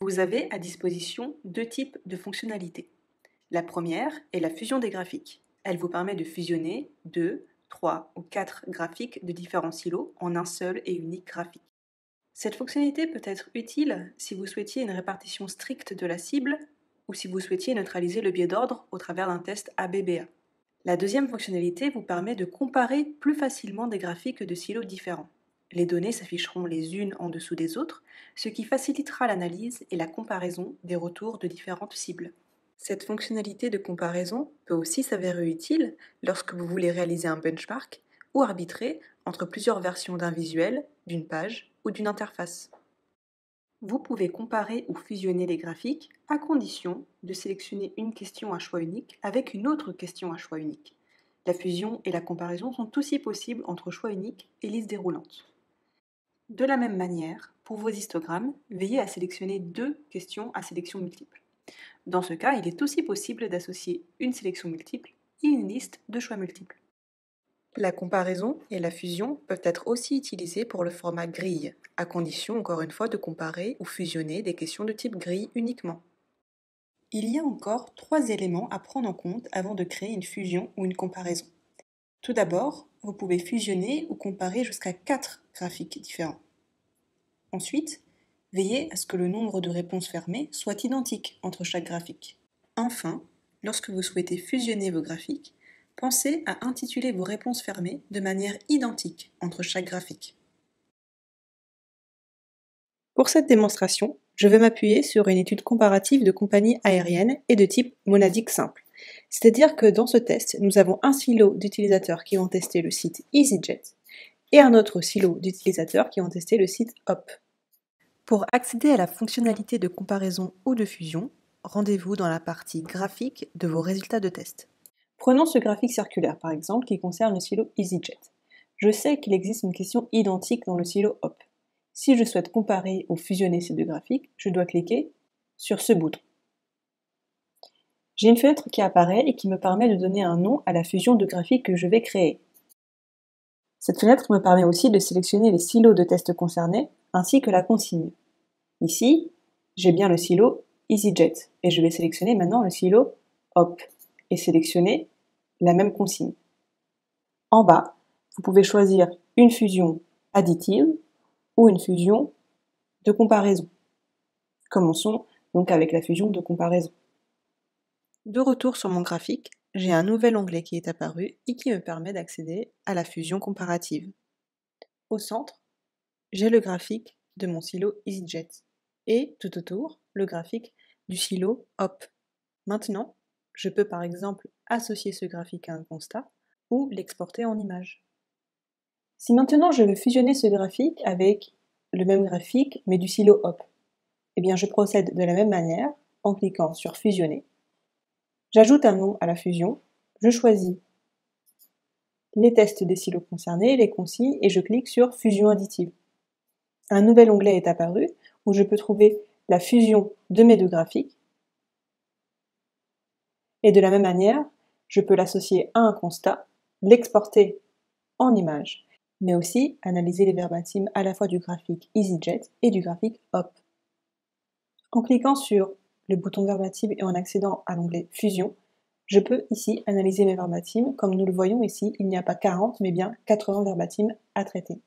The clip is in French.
Vous avez à disposition deux types de fonctionnalités. La première est la fusion des graphiques. Elle vous permet de fusionner 2, 3 ou 4 graphiques de différents silos en un seul et unique graphique. Cette fonctionnalité peut être utile si vous souhaitiez une répartition stricte de la cible ou si vous souhaitiez neutraliser le biais d'ordre au travers d'un test ABBA. La deuxième fonctionnalité vous permet de comparer plus facilement des graphiques de silos différents. Les données s'afficheront les unes en dessous des autres, ce qui facilitera l'analyse et la comparaison des retours de différentes cibles. Cette fonctionnalité de comparaison peut aussi s'avérer utile lorsque vous voulez réaliser un benchmark ou arbitrer entre plusieurs versions d'un visuel, d'une page ou d'une interface. Vous pouvez comparer ou fusionner les graphiques à condition de sélectionner une question à choix unique avec une autre question à choix unique. La fusion et la comparaison sont aussi possibles entre choix unique et liste déroulante. De la même manière, pour vos histogrammes, veillez à sélectionner deux questions à sélection multiple. Dans ce cas, il est aussi possible d'associer une sélection multiple et une liste de choix multiples. La comparaison et la fusion peuvent être aussi utilisées pour le format grille, à condition encore une fois de comparer ou fusionner des questions de type grille uniquement. Il y a encore 3 éléments à prendre en compte avant de créer une fusion ou une comparaison. Tout d'abord, vous pouvez fusionner ou comparer jusqu'à 4 graphiques différents. Ensuite, veillez à ce que le nombre de réponses fermées soit identique entre chaque graphique. Enfin, lorsque vous souhaitez fusionner vos graphiques, pensez à intituler vos réponses fermées de manière identique entre chaque graphique. Pour cette démonstration, je vais m'appuyer sur une étude comparative de compagnies aériennes et de type monadique simple. C'est-à-dire que dans ce test, nous avons un silo d'utilisateurs qui ont testé le site EasyJet et un autre silo d'utilisateurs qui ont testé le site Hop. Pour accéder à la fonctionnalité de comparaison ou de fusion, rendez-vous dans la partie graphique de vos résultats de test. Prenons ce graphique circulaire par exemple qui concerne le silo EasyJet. Je sais qu'il existe une question identique dans le silo Hop. Si je souhaite comparer ou fusionner ces deux graphiques, je dois cliquer sur ce bouton. J'ai une fenêtre qui apparaît et qui me permet de donner un nom à la fusion de graphiques que je vais créer. Cette fenêtre me permet aussi de sélectionner les silos de test concernés ainsi que la consigne. Ici, j'ai bien le silo EasyJet et je vais sélectionner maintenant le silo Hop et sélectionner la même consigne. En bas, vous pouvez choisir une fusion additive ou une fusion de comparaison. Commençons donc avec la fusion de comparaison. De retour sur mon graphique, j'ai un nouvel onglet qui est apparu et qui me permet d'accéder à la fusion comparative. Au centre, j'ai le graphique de mon silo EasyJet et tout autour, le graphique du silo Hop. Maintenant, je peux par exemple associer ce graphique à un constat ou l'exporter en image. Si maintenant je veux fusionner ce graphique avec le même graphique mais du silo Hop, eh bien je procède de la même manière en cliquant sur fusionner. J'ajoute un nom à la fusion, je choisis les tests des silos concernés, les consignes et je clique sur fusion additive. Un nouvel onglet est apparu où je peux trouver la fusion de mes deux graphiques et de la même manière, je peux l'associer à un constat, l'exporter en image, mais aussi analyser les verbatims à la fois du graphique EasyJet et du graphique Hop. En cliquant sur le bouton verbatim et en accédant à l'onglet Fusion, je peux ici analyser mes verbatims. Comme nous le voyons ici, il n'y a pas 40 mais bien 80 verbatims à traiter.